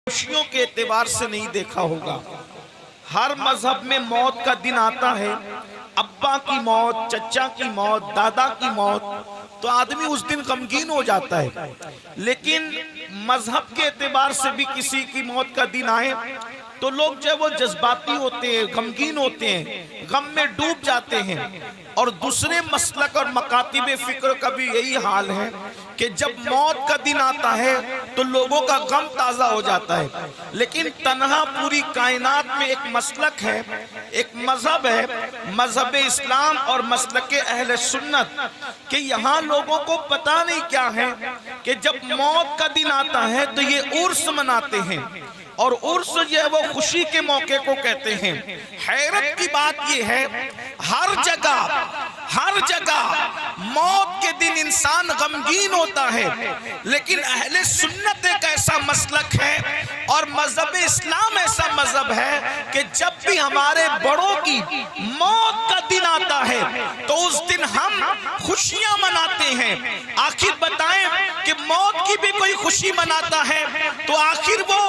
खुशियों के एतबार से नहीं देखा होगा। हर मजहब में मौत का दिन आता है, अब्बा की मौत, चचा की मौत, दादा की मौत, तो आदमी उस दिन गमगीन हो जाता है। लेकिन मजहब के एतबार से भी किसी की मौत का दिन आए तो लोग जो वो जज्बाती होते हैं, गमगीन होते हैं, गम में डूब जाते हैं। और दूसरे मसलक और मकातिब फिक्र का भी यही हाल है कि जब मौत का दिन आता है तो लोगों का गम ताज़ा हो जाता है। लेकिन तन्हा पूरी कायनात में एक मसलक है, एक मजहब है, मजहब इस्लाम और मसलक अहले सुन्नत, कि यहाँ लोगों को पता नहीं क्या है कि जब मौत का दिन आता है तो ये उर्स मनाते हैं। और उर्स जो है वो खुशी के मौके को कहते हैं। हैरत की बात ये है, हर जगह मौत के दिन इंसान गमगीन होता है, लेकिन अहले सुन्नत एक ऐसा मसलक है और मजहब इस्लाम ऐसा मजहब है कि जब भी हमारे बड़ों की मौत का दिन आता है तो उस दिन हम खुशियां मनाते हैं। आखिर बताएं कि मौत की भी कोई खुशी मनाता है तो आखिर वो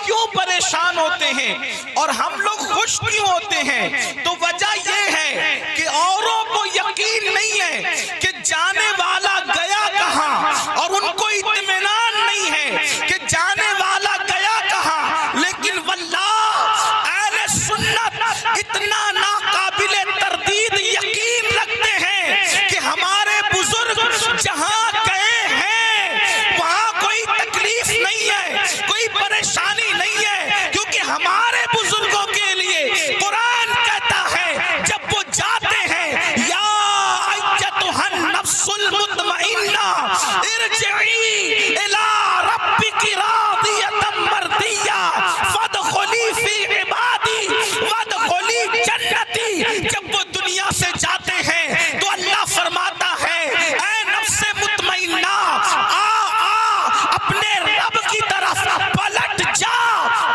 क्यों परेशान होते हैं और हम लोग खुश क्यों होते हैं? तो वजह ये है कि औरों को यकीन नहीं है कि जाने वाला गया कहां, और उनको इत्मीनान नहीं है कि जाने वाला गया कहां। लेकिन वल्लाह अहले सुन्नत इतना नाकाबिले तरदीद यकीन रखते हैं कि हमारे बुजुर्ग जहां गए हैं वहां कोई तकलीफ नहीं है, कोई परेशानी नहीं है, क्योंकि हमारे बुजुर्गों के लिए कुरान कहता है जब वो जाते हैं, या अय्यतुहन नफ्सुल मुतमइन्ना इरजिई इला रब्बिकी रादियतम मर्दिया फदखुली फी इबादी वदखुली जन्नती। जब वो दुनिया से जाते हैं तो अल्लाह फरमाता है, ऐ नफ्से मुतमइन्ना अपने रब की तरफ पलट जा,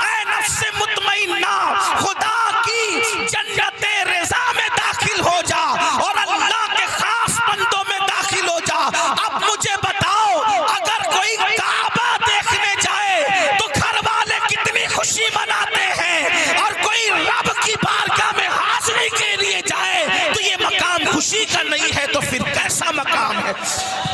ऐ नफ्से मुतमइन्ना खुदा की जन्नते रज़ा में दाखिल हो जा और अल्लाह के खास बंदों में दाखिल हो जा। अब मुझे बताओ, अगर कोई काबा देखने जाए तो घर वाले कितनी खुशी मनाते हैं, और कोई रब की बारगाह में हाजिरी के लिए जाए तो ये मकाम खुशी का नहीं है तो फिर कैसा मकाम है?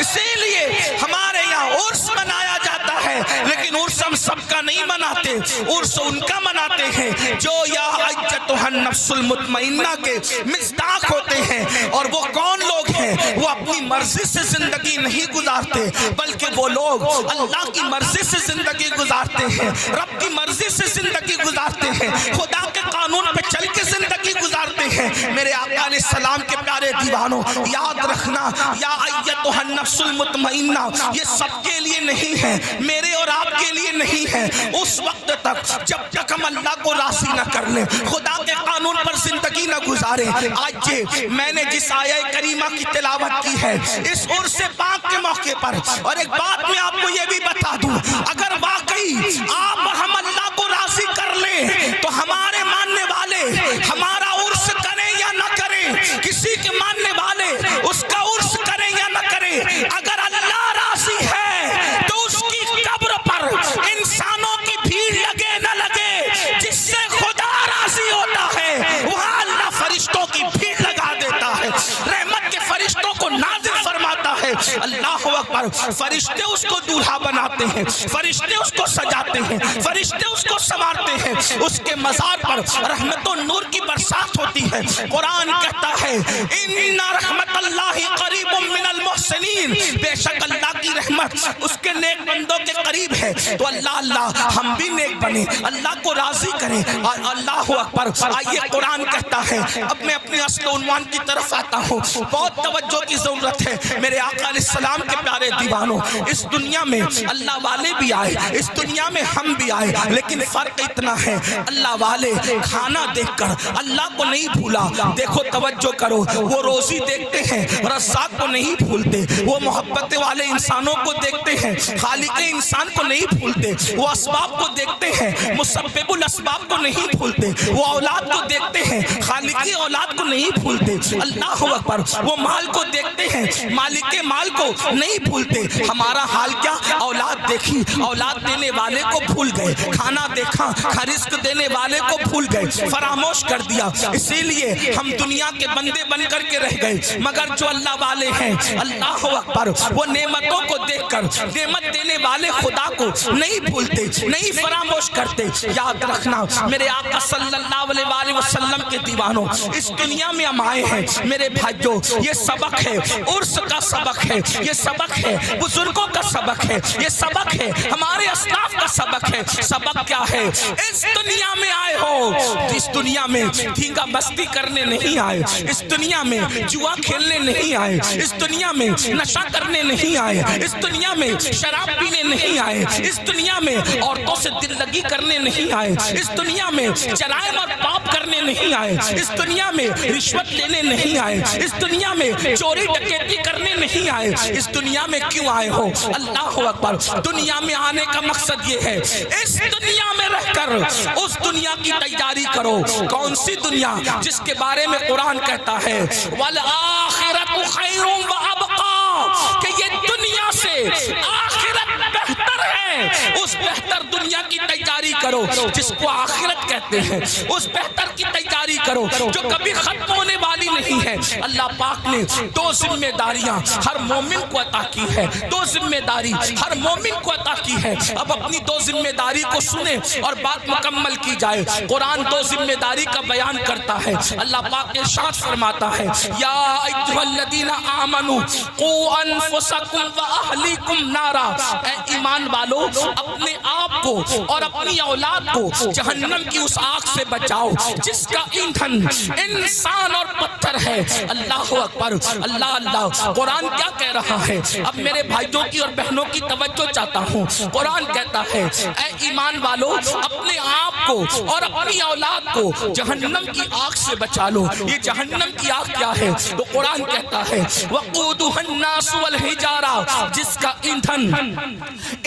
इसीलिए हमारे यहाँ उर्स मनाया जाता है, लेकिन उर्स हम सबका नहीं मनाते, उर्स उनका मनाते हैं जो या अय्यतुहन नफ्सुल मुतमइन्ना के मिज़दाक होते हैं। और वो कौन लोग हैं? वो अपनी मर्जी से जिंदगी नहीं गुजारते, बल्कि वो लोग अल्लाह की मर्जी से जिंदगी गुजारते हैं, रब की मर्जी से जिंदगी गुजारते हैं, खुदा के कानून पे चल के जिंदगी गुजारते हैं। मेरे आका अलैहिस्सलाम के प्यारे दीवानों, याद रखना, या अय्यतुहन नफ्सुल मुतमइन्ना ये सबके लिए नहीं है, मेरे और आपके लिए नहीं है। उस वक्त तक जब तक हम अल्लाह को राज़ी न कर ले, खुदा के कानून पर जिंदगी न गुजारे। आज ये मैंने जिस आया करीमा की तिलावत की है इस उर्स पाक के मौके पर, और एक बात मैं आपको ये भी बता दूं, अगर वाकई आप हम अल्लाह को राज़ी कर ले तो हमारे मानने वाले हमारा उर्स करें या न करें, किसी के मानने वाले उसका उर्स करें या न करें, अगर अल्लाह राज़ी है तो उसकी कब्र पर इंसानों की भीड़ लगे न लगे, जिससे खुदा राज़ी होता है वहां अल्लाह फरिश्तों की भीड़ लगा देता है, रहमत के फरिश्तों को नाज़िल फरमाता है। अल्लाहु अकबर। फरिश्ते उसको दूल्हा बनाते हैं, फरिश्ते उसको सजाते हैं, फरिश्ते उसको संवारते हैं, उसके मज़ार पर रहमत और नूर की बरसात होती है। कुरान कहता है, इन्ना रहमतल्लाहि करीबुम मिनल मुहसिनीन, बेशक अल्लाह की रहमत उसके नेक बंदों के करीब है। तो अल्लाह अल्लाह हम भी नेक बने, अल्लाह को राज़ी करें। अल्लाहु अकबर। आइए कुरान कहता है, अब मैं अपने अस्ल उन्वान की तरफ आता हूँ, बहुत तवज्जो की जरूरत है मेरे आका अलैहिस्सलाम के प्यारे दीवानों। इस दुनिया में अल्लाह वाले भी आए, इस दुनिया में हम भी आए, लेकिन फर्क इतना है, अल्लाह वाले खाना देखकर अल्लाह को नहीं भूला। देखो तवज्जो करो, वो रोजी देखते हैं, रज़्ज़ाक़ को नहीं भूलते, वो मोहब्बत वाले इंसानों को देखते हैं, खालिक इंसान को नहीं भूलते, वो असबाब को देखते हैं, मुसब्बिबुल असबाब को नहीं भूलते, वो औलाद को देखते हैं, खालिक औलाद औलाद को नहीं भूलते। अल्लाह अकबर, वो माल को देखते हैं, मालिक के माल को नहीं भूलते। हमारा हाल क्या, औलाद देखी, औलाद देने वाले को भूल गए, खाना देखा, रिस्क देने वाले को भूल गए, फरामोश कर दिया। इसीलिए हम दुनिया के बंदे बन करके रह गए। मगर जो अल्लाह वाले हैं, अल्लाह अकबर, वो नेमतों को देखकर नेमत देने वाले खुदा को नहीं भूलते, नहीं फरामोश करते। याद रखना मेरे आका सल्लल्लाहु अलैहि वसल्लम के दीवानों, इस दुनिया में हम आए हैं मेरे भाइयों, ये सबक है, उर्स का सबक है, ये सबक है, बुजुर्गों का सबक है, ये सबक है, हमारे अस्लाफ का सबक है। सबक क्या है? इस दुनिया में आए हो, इस दुनिया में धींगा मस्ती करने नहीं आए, इस दुनिया में जुआ खेलने नहीं आए, इस दुनिया में नशा करने नहीं आए, इस दुनिया में शराब पीने नहीं आए, इस दुनिया में औरतों से दिल लगी करने नहीं आए, इस दुनिया में जराइम और पाप करने नहीं आए, इस दुनिया में रिश्वत लेने नहीं आए, इस दुनिया में चोरी डकैती करने नहीं आए। इस दुनिया में क्यों आए हो? अल्लाह अकबर, दुनिया में आने का मकसद ये है, इस दुनिया में रहकर उस दुनिया की तैयारी करो। कौन सी दुनिया? जिसके बारे में कुरान कहता है वल आखिरतु खैरुम व अबका, कि ये दुनिया से आखिरत बेहतर है। उस बेहतर दुनिया की तैयारी करो जिसको आखिरत कहते हैं, उस बेहतर की तैयारी करो जो कभी खत्म होने वाली नहीं है। अल्लाह पाक ने दो जिम्मेदारियां हर मोमिन को अता की है, दो जिम्मेदारी हर मोमिन को अता की है। अब अपनी दो जिम्मेदारी को सुने और बात मुकम्मल की जाए। कुरान दो जिम्मेदारी का बयान करता है। अल्लाह पाक इरशाद फरमाता है, या अय्युहल्लज़ीना आमनू कू अनफुसकुम व अहलीकुम नारा, ऐ ईमान वालो अपने आप को और अपनी औलाद को जहन्नम की उस आग से बचाओ जिसका ईंधन इंसान और पत्थर है। अल्लाह अकबर, अल्लाह अल्लाह। कुरान क्या कह रहा है? अब मेरे भाइयों की और बहनों की तवज्जो चाहता हूँ। कुरान कहता है, ऐ ईमान वालो अपने आप को और अपनी औलाद को जहन्नम की आग से बचा लो। ये जहन्नम की आग क्या है? तो कुरान कहता है वक़ूदुहन्नास वल हिजारा, जिसका ईंधन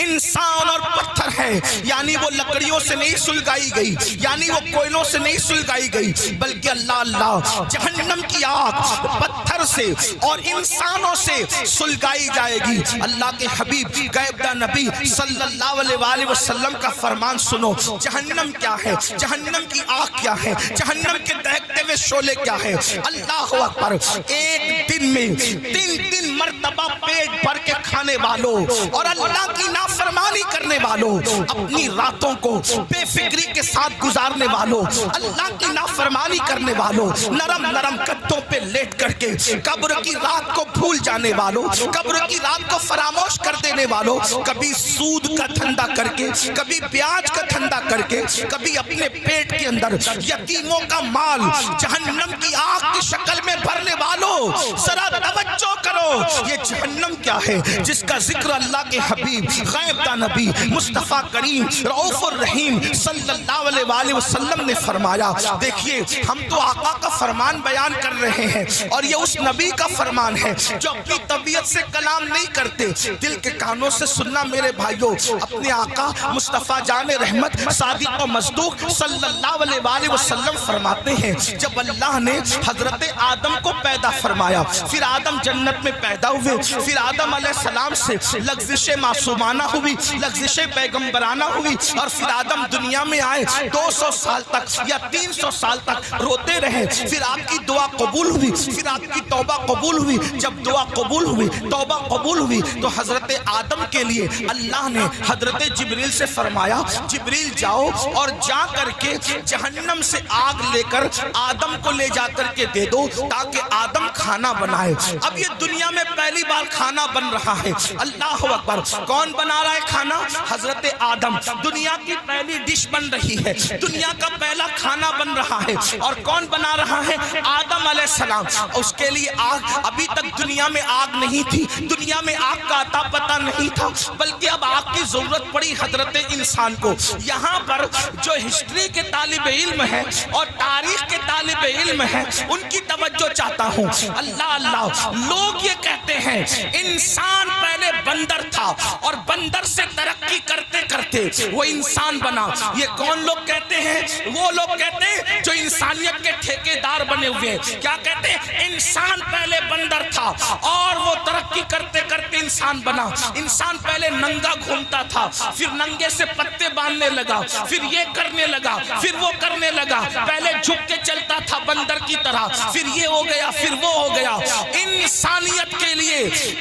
इंसान और पत्थर है। यानी वो लकड़ियों से नहीं सुलगाई गई, यानी वो कोयलों से नहीं सुलगाई गई, बल्कि अल्लाह अल्लाह जहन्नम की आग पत्थर से और इंसानों से सुलगाई जाएगी। अल्लाह के हबीब गैबदा नबी सल्लल्लाहु अलैहि वसल्लम का फरमान सुनो। जहन्नम क्या है? जहन्नम की आग क्या है? जहन्नम के दहकते हुए शोले क्या है? अल्लाह अकबर, एक दिन में 3 मर्तबा पेट भर के खाने वालों और अल्लाह की नाफरमानी करने वालों, अपनी रातों को बेफिक्री के साथ गुजारने वालों, अल्लाह की नाफरमानी करने वालों, नरम नरम गद्दों पे लेट करके कब्र की रात को भूल जाने वालों, कब्र की रात को फरामोश कर देने वालों, कभी सूद का धंधा करके, कभी ब्याज का धंधा करके, कभी अपने पेट के अंदर यतीमों का माल जहन्नम की आग की शक्ल में भरने वालों, जरा तवज्जो करो। ये जहन्नम क्या है जिसका जिक्र अल्लाह के हबीब गैबदा नबी मुस्तफ़ा करीम रऊफुर रहीम सल्लल्लाहु अलैहि वसल्लम ने फरमाया। देखिए, हम तो आका का फरमान बयान कर रहे हैं और ये उस नबी का फरमान है जो अपनी तबीयत से कलाम नहीं करते, दिल के कानों से सुनना। मेरे भाइयों, अपने आका मुस्तफ़ा जान रहमत सादिक और मसदूक सल्लल्लाहु अलैहि वसल्लम फरमाते हैं, जब अल्लाह ने हजरत आदम को पैदा फरमाया, फिर आदम जन्नत में पैदा हुए, फिर आदम अलैहिस्सलाम से लग़्ज़िश मासूमाना हुई, लग़्ज़िश पैगंबराना हुई और फिर आदम दुनिया में आए। 200 साल तक या 300 साल तक रोते रहे, फिर आपकी दुआ कबूल हुई, फिर आपकी तौबा कबूल हुई। जब दुआ कबूल हुई, तौबा कबूल हुई, तो हजरत आदम के लिए अल्लाह ने हजरत जिब्रील से फरमाया, जिब्रील जाओ और जा करके जहन्नम से आग लेकर आदम को ले जा करके दे दो ताकि आदम खाना बनाए। अब ये दुनिया में पहली बार खाना बन रहा है। अल्लाह अकबर, कौन बना रहा है खाना? हजरत आदम। दुनिया की पहली डिश बन रही है, दुनिया का पहला खाना बन रहा है। और कौन बना रहा है? आदम अलैहिस्सलाम। उसके लिए आग, अभी तक दुनिया में आग नहीं थी, दुनिया में आग का अता पता नहीं था, बल्कि अब आग की जरूरत पड़ी हजरत इंसान को। यहाँ पर जो हिस्ट्री के तालिब इल्म है और तारीख के तालिब इल्म है, उनकी तवज्जो चाहता हूँ। अल्लाह अल्लाह, लोग ये कहते हैं इंसान पहले बंदर था और बंदर से तरक्की करते करते वो इंसान बना। ये कौन लोग कहते ہیں وہ لوگ کہتے ہیں جو انسانیت کے ٹھیکیدار بنے ہوئے ہیں. کیا کہتے ہیں؟ انسان پہلے بندر تھا اور وہ ترقی کرتے کرتے انسان بنا. انسان پہلے ننگا گھومتا تھا، پھر ننگے سے پتے باندھنے لگا، پھر یہ کرنے لگا، پھر وہ کرنے لگا. پہلے جھک کے چلتا تھا بندر کی طرح، پھر یہ ہو گیا، پھر وہ ہو گیا. انسانیت کے لیے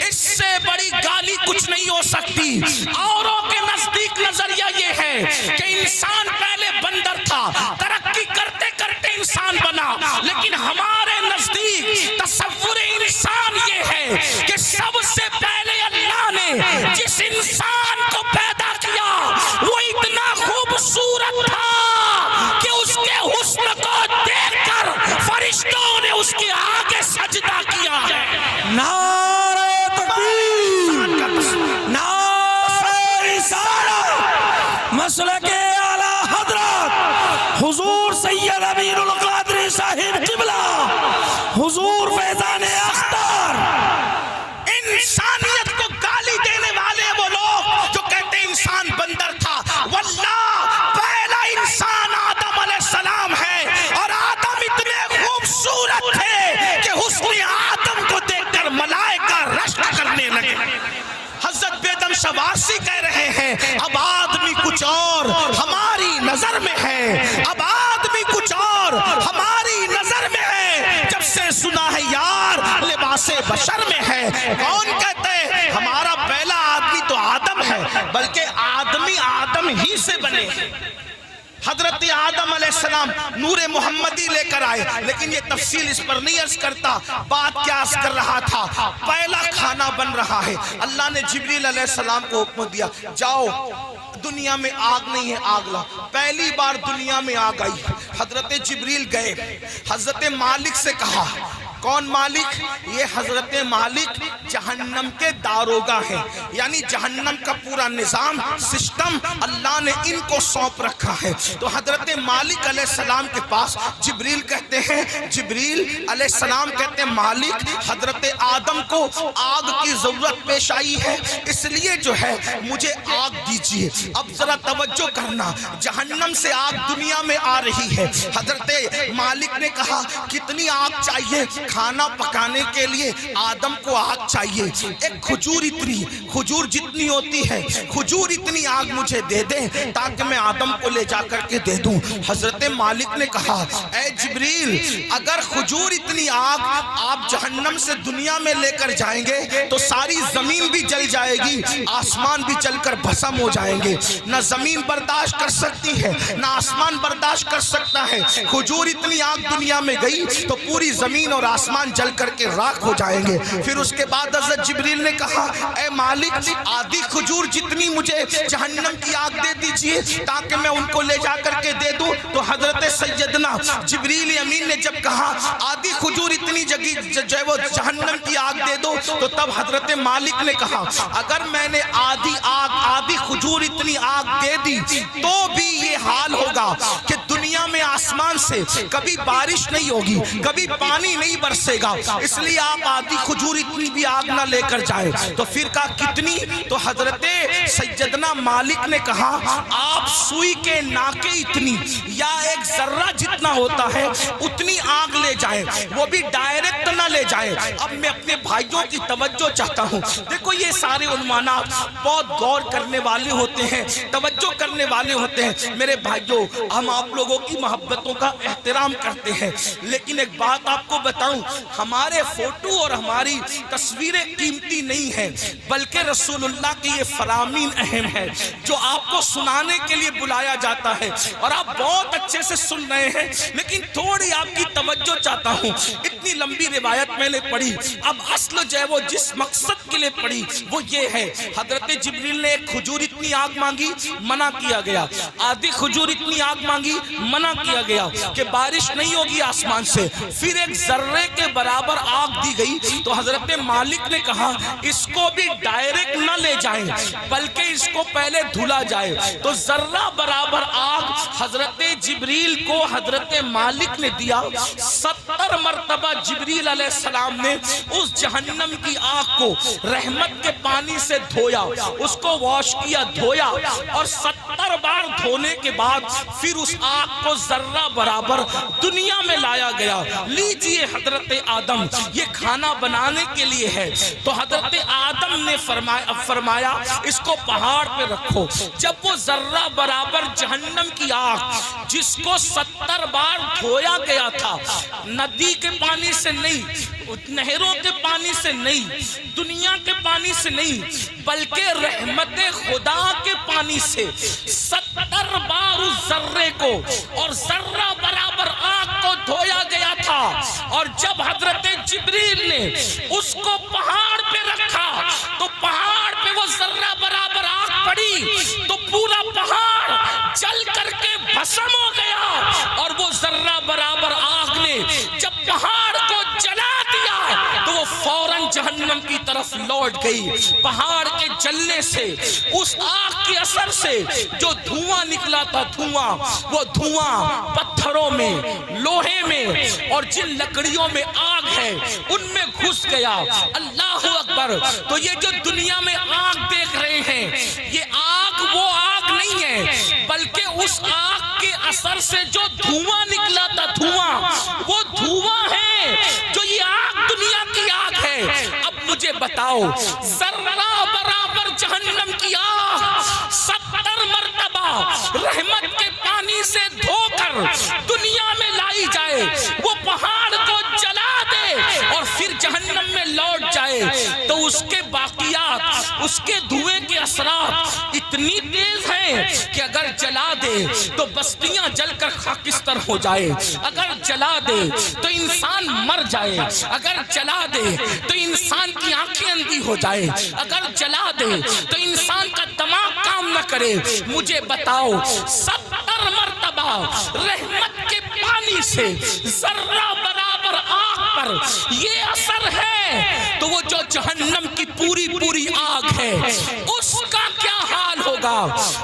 اس سے بڑی گالی کچھ نہیں ہو سکتی. اوروں کے نزدیک نظریہ یہ ہے کہ انسان پہلے بندر تھا، ترقی کرتے کرتے انسان بنا، لیکن ہمارے نزدیک تصور انسان یہ ہے کہ سب سے پہلے اللہ نے جس انسان کو پیدا کیا وہ اتنا خوبصورت تھا کہ اس کے حسن کو دیکھ کر فرشتوں نے اس کے آگے سجدہ کیا ہے. نعرہ تکبیر، نعرہ رسالت، مسلک اعلی حضرت حضور سید امین القادری صاحب قبلہ، حضور فیضان اختر. انسانیت کو گالی دینے والے وہ لوگ جو کہتے ہیں انسان بندر تھا. واللہ پہلا انسان آدم علیہ السلام ہے، اور آدم اتنے خوبصورت تھے کہ حسن آدم کو دیکھ کر ملائکہ رشک کرنے لگے. حضرت بیدم شوارسی کہہ رہے ہیں اب آدمی کچھ اور ہماری نظر میں ہے، اب آدمی کچھ اور ہماری نظر میں ہے. جب سے سنا ہے یار لباس بشر میں ہے. کون کہتے ہیں ہمارا پہلا آدمی تو آدم ہے، بلکہ آدمی آدم ہی سے بنے. حضرت آدم علیہ السلام نور محمدی لے کر آئے، لیکن یہ تفصیل اس پر نہیں عرض کرتا. بات کیا عرض کر رہا تھا؟ پہلا کھانا بن رہا ہے. اللہ نے جبریل علیہ السلام کو حکم دیا جاؤ دنیا میں آگ نہیں ہے، آگ لا. پہلی بار دنیا میں آگ آئی. حضرت جبریل گئے، حضرت مالک سے کہا. کون مالک؟ یہ حضرت مالک جہنم کے داروغہ ہیں، یعنی جہنم کا پورا نظام سسٹم اللہ نے ان کو سونپ رکھا ہے. تو حضرت مالک علیہ السلام کے پاس جبریل کہتے ہیں، جبریل علیہ السلام کہتے ہیں مالک حضرت آدم کو آگ کی ضرورت پیش آئی ہے، اس لیے جو ہے مجھے آگ دیجیے. اب ذرا توجہ کرنا، جہنم سے آگ دنیا میں آ رہی ہے. حضرت مالک نے کہا کتنی آگ چاہیے؟ کھانا پکانے کے لیے آدم کو آگ چاہیے. ایک کھجور اتنی، کھجور جتنی ہوتی ہے کھجور اتنی آگ مجھے دے دیں تاکہ میں آدم کو لے جا کر کے دے دوں. حضرت مالک نے کہا اے جبریل اگر کھجور اتنی آگ آپ جہنم سے دنیا میں لے کر جائیں گے تو ساری زمین بھی جل جائے گی، آسمان بھی جل کر بھسم ہو جائیں گے. نہ زمین برداشت کر سکتی ہے نہ آسمان برداشت کر سکتا ہے. کھجور اتنی آگ دنیا میں گئی تو پوری زمین اور آسمان جل کر کے راکھ ہو جائیں گے. پھر اس کے بعد حضرت جبریل نے کہا اے مالک آدھی کھجور جتنی مجھے جہنم کی آگ دے دیجئے تاکہ میں ان کو لے جا کر کے دے دوں. تو حضرت سیدنا جبریل امین نے جب کہا آدھی کھجور اتنی جو ہے وہ جہنم کی آگ دے دو، تو تب حضرت مالک نے کہا اگر میں نے آدھی کھجور اتنی آگ دے دی تو بھی یہ حال ہوگا کہ دنیا میں آسمان سے کبھی بارش نہیں ہوگی، کبھی پانی نہیں برسے گا، اس لیے آپ آدھی کھجور اتنی بھی آگ نہ لے کر جائیں. تو پھر کہا کتنی؟ تو حضرت سیدنا مالک نے کہا آپ سوئی کے ناکے اتنی یا ایک ذرہ جتنا ہوتا ہے اتنی آگ لے جائیں، وہ بھی ڈائریکٹ نہ لے جائیں. اب میں اپنے بھائیوں کی توجہ چاہتا ہوں. دیکھو یہ سارے عنوانات بہت غور کرنے والے ہوتے ہیں، توجہ کرنے والے ہوتے ہیں. میرے بھائیوں ہم آپ لوگوں کی محبتوں کا احترام کرتے ہیں، لیکن ایک بات آپ کو بتاؤں، ہمارے فوٹو اور ہماری تصویریں قیمتی نہیں ہیں، بلکہ رسول اللہ کی یہ فرامین اہم ہے جو آپ کو سنانے کے لیے بلایا جاتا ہے. اور آپ بہت اچھے سے سن رہے ہیں، لیکن تھوڑی آپ کی توجہ چاہتا ہوں. اتنی لمبی روایت میں نے پڑھی، اب اصل جو ہے وہ جس مقصد کے لیے پڑھی وہ یہ ہے حضرت جبریل نے ایک کھجور اتنی آگ مانگی، منع کیا گیا. آدھی کھجور اتنی آگ مانگی، منع کیا گیا کہ بارش نہیں ہوگی آسمان سے. پھر ایک ذرے کے برابر آگ دی گئی تو حضرت مالک نے کہا اس کو بھی ڈائریکٹ نہ لے جائیں بلکہ اس کو پہلے دھلا جائے. تو ذرہ برابر آگ حضرت جبریل کو حضرت مالک نے دیا. 70 مرتبہ جبریل علیہ السلام نے اس جہنم کی آگ کو رحمت کے پانی سے دھویا، اس کو واش کیا، دھویا، اور 70 70 बार धोने के बाद फिर उस आग को जर्रा बराबर दुनिया में लाया गया। लीजिए हजरत आदम, ये खाना बनाने के लिए है। तो हजरत आदम ने फरमाया इसको पहाड़ पे रखो। जब वो जर्रा बराबर जहन्नम की आग जिसको 70 बार धोया गया था, नदी के पानी से नहीं, नहरों के पानी से नहीं, दुनिया के पानी से नहीं, बल्कि रहमत खुदा के पानी से 70 बार उस जर्रे को और जर्रा बराबर आग को धोया गया था। और जब हजरत जिब्रील ने उसको पहाड़ पे रखा तो पहाड़ पे वो जर्रा बराबर आग पड़ी तो पूरा पहाड़ जल करके भस्म हो गया। और वो जर्रा बराबर आग ने जब पहाड़ को जला दिया तो वो फौरन जहन्नम की तरफ लौट गई। पहाड़ के जलने से, उस आग के असर से जो धुआं निकला था, वो धुआं पत्थरों में, लोहे में और जिन लकड़ियों में आग है उनमें घुस गया। अल्लाह अकबर। तो ये जो दुनिया में आग देख रहे हैं, ये आग वो आग नहीं है, बल्कि उस आग के असर से जो धुआं निकला था, वो धुआं है जो ये आग दुनिया की आग है। अब मुझे बताओ, जर्रा बराबर जहन्नम की आग 70 मर्तबा रहमत के पानी से धोकर दुनिया में लाई जाए, वो पहाड़ को जला दे और फिर जहन्नम में लौट जाए, तो उसके बाकियात, उसके धुएं के असरात इतनी तेज हैं कि अगर जला दे तो बस्तियां जलकर खाकिस्तर हो जाए, अगर जला दे तो इंसान मर जाए, अगर जला दे तो इंसान की आंखें अंधी हो जाए, अगर जला दे तो इंसान का दिमाग काम न करे। मुझे बताओ, 70 मर्तबा रहमत के पानी से जर्रा बराबर आग पर ये असर है, तो वो जो जहन्नम की पूरी आग है उसका क्या हाल होगा,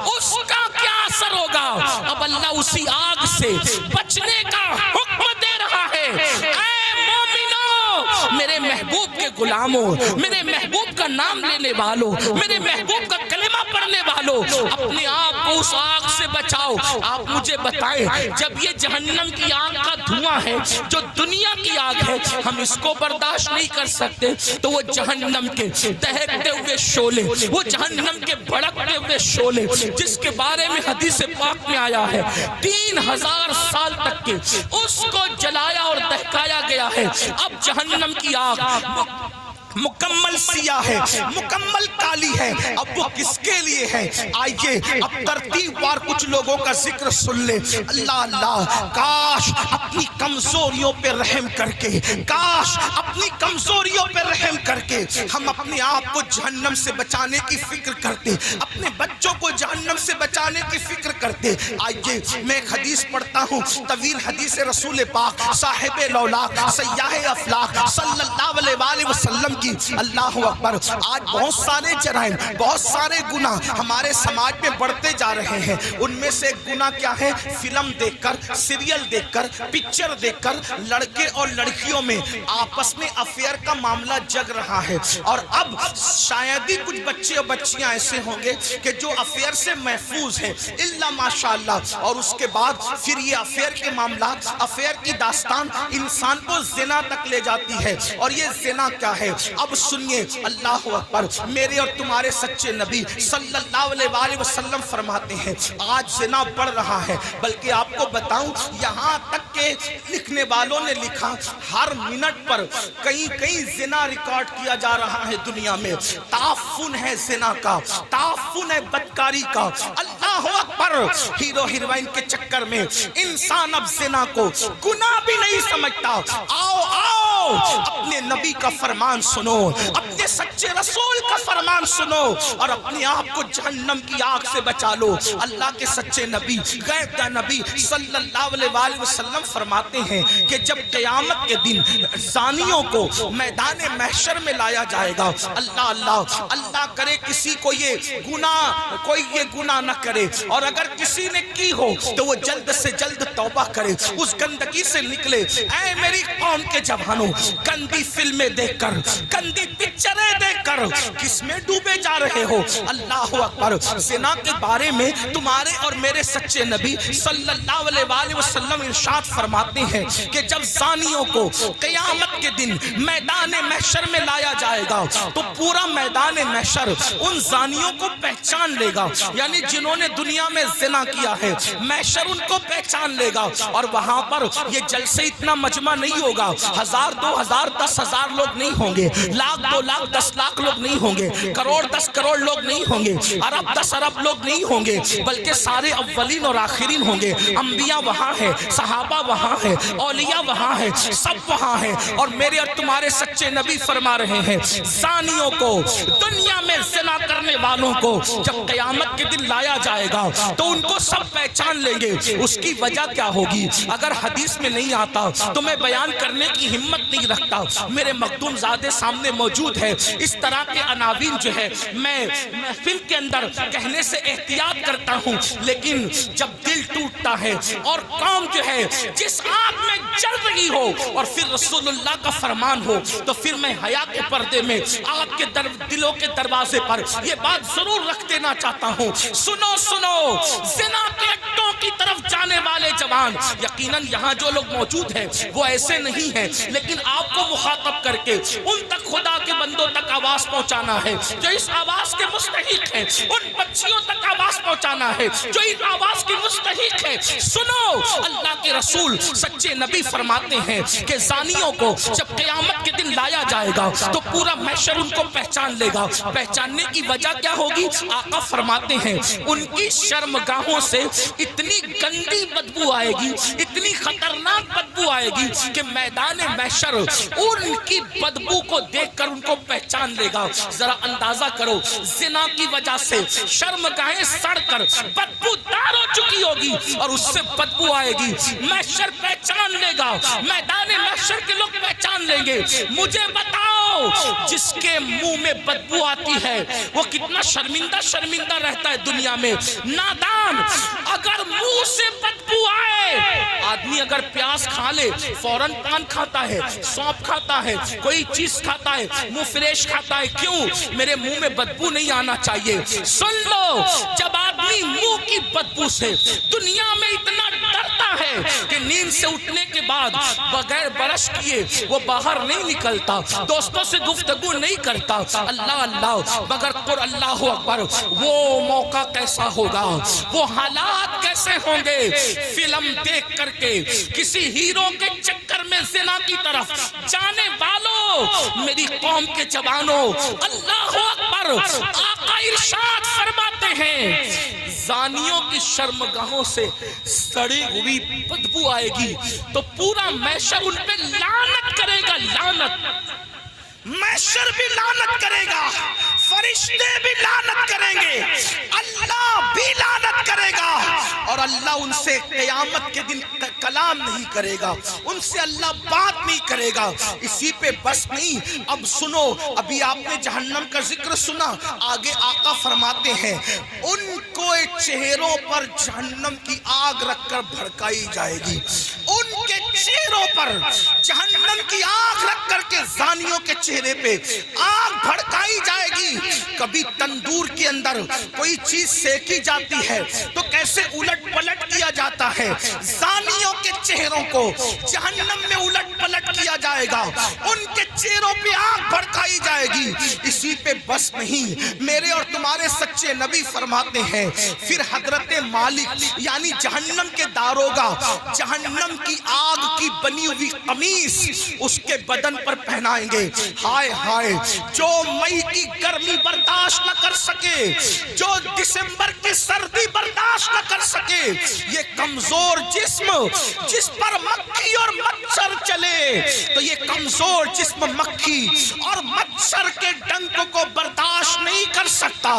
उसका क्या असर होगा। अब अल्लाह उसी आग से बचने का हुक्म दे रहा है। ऐ मोमिनो, मेरे महबूब के गुलामों, मेरे महबूब का नाम लेने वालों, मेरे महबूब का कलेमा पढ़ने वालों, अपने आप को उस आग से बचाओ। आप मुझे बताएं, जब ये जहन्नम की आग का धुआं है जो दुनिया की आग है, हम इसको बर्दाश्त नहीं कर सकते, तो वो जहन्नम के दहकते हुए शोले, वो जहन्नम के भड़कते हुए शोले जिसके बारे में हदीस पाक में आया है 3000 साल तक के उसको जलाया और दहकाया गया है। अब जहन्नम की आग मुकम्मल सिया है, मुकम्मल काली है। अब वो किसके लिए है? आइए अब तरतीब वार कुछ लोगों का जिक्र सुन ले। अल्लाह अल्लाह, काश अपनी कमजोरियों पे रहम करके, काश अपनी कमजोरियों पे रहम करके हम अपने आप को जहन्नम से बचाने की फिक्र करते, अपने बच्चों को जहन्नम से बचाने की फिक्र करते। आइए मैं एक हदीस पढ़ता हूँ, तवील हदीस रसूल पाक साहिब लौलाक सयाह अफलाक सल्लल्लाहु अलैहि वसल्लम। अल्लाह अकबर। आज बहुत सारे जराइम, बहुत सारे गुनाह हमारे समाज में बढ़ते जा रहे हैं। उनमें से एक गुनाह क्या है? फिल्म देखकर, सीरियल देखकर, पिक्चर देखकर लड़के और लड़कियों में आपस में अफेयर का मामला जग रहा है। और अब शायद ही कुछ बच्चे और बच्चियां ऐसे होंगे कि जो अफेयर से महफूज हैं, इल्ला माशाअल्लाह। और उसके बाद फिर ये अफेयर के मामला, अफेयर की दास्तान इंसान को जिना तक ले जाती है। और ये जिना क्या है? अब सुनिए, अल्लाह अकबर। मेरे और तुम्हारे सच्चे नबी सल्लल्लाहु अलैहि वसल्लम फरमाते हैं आज जिना बढ़ रहा है। बल्कि आपको बताऊं, यहाँ तक के लिखने वालों ने लिखा हर मिनट पर कहीं जिना रिकॉर्ड किया जा रहा है दुनिया में। ताफुन है जिना का, ताफुन है बदकारी का। अल्लाह अकबर। हीरो हीरोइन के चक्कर में इंसान अब जिना को गुनाह भी नहीं समझता। आओ आओ, अपने नबी का फरमान सुनो, अपने सच्चे रसूल का फरमान सुनो और अपने आप को जहन्नम की आग से बचा लो। अल्लाह के सच्चे नबी, गैब का नबी सल्लल्लाहु अलैहि वसल्लम फरमाते हैं कि जब क़यामत के दिन जानियों को मैदान महशर में लाया जाएगा, अल्लाह अल्लाह अल्लाह करे किसी को ये गुनाह न करे, और अगर किसी ने की हो तो वो जल्द से जल्द तौबा करे, उस गंदगी से निकले। ऐ मेरी कौम के जवानों, گندی فلمیں دیکھ کر, گندی پکچریں دیکھ کر کس میں ڈوبے جا رہے ہو؟ اللہ اکبر. زنا کے بارے میں تمہارے اور میرے سچے نبی صلی اللہ علیہ وآلہ وسلم ارشاد فرماتے ہیں کہ جب زانیوں کو قیامت کے دن میدان محشر میں لایا جائے گا تو پورا میدان محشر ان زانیوں کو پہچان لے گا. یعنی جنہوں نے دنیا میں زنا کیا ہے, محشر ان کو پہچان لے گا. اور وہاں پر یہ جلسے اتنا مجمع نہیں ہوگا, 1000 2000 10,000 لوگ نہیں ہوں گے, لاکھ 2 لاکھ 10 لاکھ لوگ نہیں ہوں گے, کروڑ 10 کروڑ لوگ نہیں ہوں گے, ارب 10 ارب لوگ نہیں ہوں گے, بلکہ سارے اولین اور آخرین ہوں گے. انبیاء وہاں ہیں, صحابہ وہاں ہیں, اولیاء وہاں ہیں, سب وہاں ہیں. اور میرے اور تمہارے سچے نبی فرما رہے ہیں زانیوں کو, دنیا میں زنا کرنے والوں کو جب قیامت کے دن لایا جائے گا تو ان کو سب پہچان لیں گے. اس کی وجہ کیا ہوگی اگر حدیث میں نہیں آتا تو میں بیان کرنے کی ہمت نہیں رکھتا. میرے مخدوم زادے سامنے موجود ہے. اس طرح کے عناوین جو ہے میں محفل کے اندر کہنے سے احتیاط کرتا ہوں, لیکن جب دل ٹوٹتا ہے اور قوم جو ہے جس آگ میں جل رہی ہو اور پھر رسول اللہ کا فرمان ہو تو پھر میں حیا کے پردے میں آگ کے دلوں کے دروازے پر یہ بات ضرور رکھ دینا چاہتا ہوں. سنو سنو, زنا کے اڈوں کی طرف جانے والے جوان, یقیناً یہاں جو لوگ موجود ہیں وہ ایسے نہیں ہیں, لیکن آپ کو مخاطب کر کے ان تک خدا کے بندوں تک آواز پہنچانا ہے جو اس آواز کے مستحق ہیں, ان بچیوں تک آواز پہنچانا ہے جو اس آواز کی مستحق ہے. سنو, اللہ کے رسول سچے نبی فرماتے ہیں کہ زانیوں کو جب قیامت کے دن لایا جائے گا تو پورا محشر ان کو پہچان لے گا. پہچاننے کی وجہ کیا ہوگی؟ آقا فرماتے ہیں ان کی شرمگاہوں سے اتنی گندی بدبو آئے گی, اتنی خطرناک بدبو آئے گی کہ میدان محشر ان کی بدبو کو دیکھ کر ان کو پہچان لے گا. ذرا اندازہ کرو, زنا کی وجہ سے شرمگاہیں سڑ کر بدبو دار ہو چکی ہوگی اور اس سے بدبو آئے گی, محشر پہچان لے گا, میدان محشر کے لوگ پہچان لیں گے. مجھے بتاؤ جس کے منہ میں بدبو آتی ہے وہ کتنا شرمندہ رہتا ہے دنیا میں. نادان, اگر منہ سے بدبو آئے, آدمی اگر پیاز کھا لے فوراً پان کھاتا ہے, سونپ کھاتا ہے, کوئی چیز کھاتا ہے, منہ فریش کھاتا ہے. کیوں؟ میرے منہ میں بدبو نہیں آنا چاہیے. سن لو, جب آدمی منہ کی بدبو سے دنیا میں اتنا ڈرتا ہے کہ نیند سے اٹھنے کے بعد بغیر برش کیے وہ باہر نہیں نکلتا, دوستوں سے گفتگو نہیں کرتا, اللہ اللہ بغیر قر اللہ اکبر, وہ موقع کیسا ہوگا, وہ حالات کیسے ہوں گے. فلم دیکھ کر کے کسی ہیرو کے چکر میں زنا کی طرف جانے والوں, میری قوم کے جوانوں, اللہ اکبر. آقا ارشاد فرماتے ہیں زانیوں کی شرمگاہوں سے سڑی ہوئی بدبو آئے گی تو پورا محشر ان پہ لعنت کرے گا. لعنت, محشر بھی لعنت کرے گا, فرشتے بھی لعنت کریں گے, اللہ بھی لعنت کرے گا, اور اللہ ان سے قیامت کے دن کلام نہیں کرے گا, ان سے اللہ بات نہیں کرے گا. اسی پہ بس نہیں, اب سنو, ابھی آپ نے جہنم کا ذکر سنا, آگے آقا فرماتے ہیں ان کو چہروں پر جہنم کی آگ رکھ کر بھڑکائی جائے گی. ان کے چہروں پر جہنم کی آگ رکھ کر کے زانیوں کے چہرے پہ آگ بھڑکائی جائے گی. کبھی تندور کے اندر کوئی چیز سیکی جاتی ہے تو کیسے الٹ پلٹ کیا جاتا ہے, زانیوں کے چہروں کو جہنم میں الٹ پلٹ کیا جائے گا, ان کے چہروں پہ آگ بھڑکائی جائے گی. اسی پہ بس نہیں, میرے اور تمہارے سچے نبی فرماتے ہیں پھر حضرت مالک یعنی جہنم کے داروغہ جہنم کی آگ کی بنی ہوئی قمیص اس کے بدن پر پہنائیں گے. ہائے ہائے, جو مئی کی گرمی برداشت نہ کر سکے, جو دسمبر کی سردی برداشت نہ کر سکے, یہ کمزور جسم جس پر مکھی اور مچھر چلے تو یہ کمزور جسم مکھی اور مچھر کے ڈنک کو برداشت نہیں کر سکتا.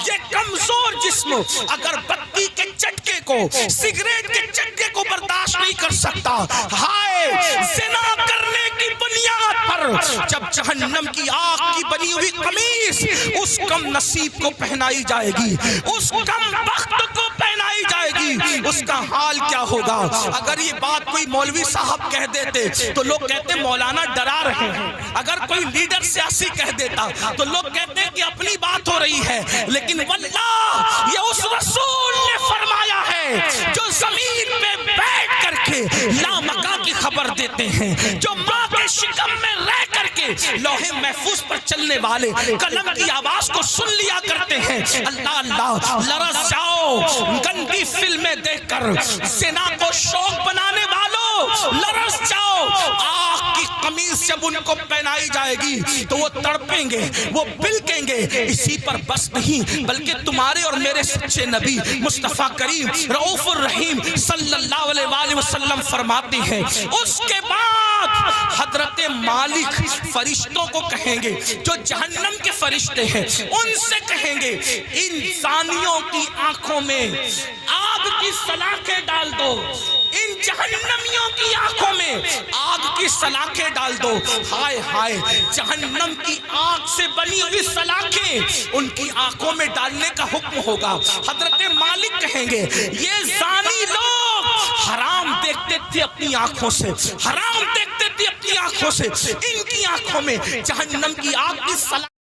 یہ کمزور جسم اگر بتی کے چٹکے کو, سگریٹ کے چٹکے کو برداشت نہیں کر سکتا. ہائے, زنا کرنے کی بنیاد پر جب جہنم کی آگ کی بنی ہوئی قمیص اس کم نصیب کو پہنائی جائے گی, اس کم بخت کو پہنائی جائے گی, گی اس کا حال کیا ہوگا. اگر یہ بات کوئی مولوی صاحب کہہ دیتے تو لوگ کہتے مولانا ڈرا رہے ہیں. اگر کوئی لیڈر سیاسی کہہ دیتا تو لوگ کہتے کہ اپنی بات ہو رہی ہے. لیکن واللہ یہ اس رسول نے فرمایا ہے جو زمین پہ بیٹھ کر کے لامکاں کی خبر دیتے ہیں, جو ماں کے شکم میں رہ کر کے لوح محفوظ پر چلنے والے قلم کی آواز کو سن لیا کرتے ہیں. اللہ اللہ, لرز جاؤ گندی فلمیں دیکھ کر, زنا کو شوق بنانے والوں لرز جاؤ. آگ کی قمیص جب ان کو پہنائی جائے گی تو وہ تڑپیں گے, وہ بلکیں گے. اسی پر بس نہیں بلکہ تمہارے اور میرے سچے نبی مصطفیٰ کریم رؤوف الرحیم صلی اللہ علیہ وآلہ وسلم فرماتے ہیں اس کے بعد حضرت مالک فرشتوں کو کہیں گے جو جہنم کے فرشتے ہیں, ان سے کہیں گے انسانیوں کی آنکھوں میں آگ کی سلاخیں ڈال دو, ان جہنمیوں کی آنکھوں میں آگ کی سلاخیں ڈال دو. ہائے ہائے, جہنم کی آگ سے بنی ہوئی سلاخیں ان کی آنکھوں میں ڈالنے کا حکم ہوگا. حضرت مالک کہیں گے یہ زانی لوگ حرام دیکھتے تھے اپنی آنکھوں سے, حرام دیکھتے تھے اپنی آنکھوں سے, ان کی آنکھوں میں جہنم کی آگ کی سلاخیں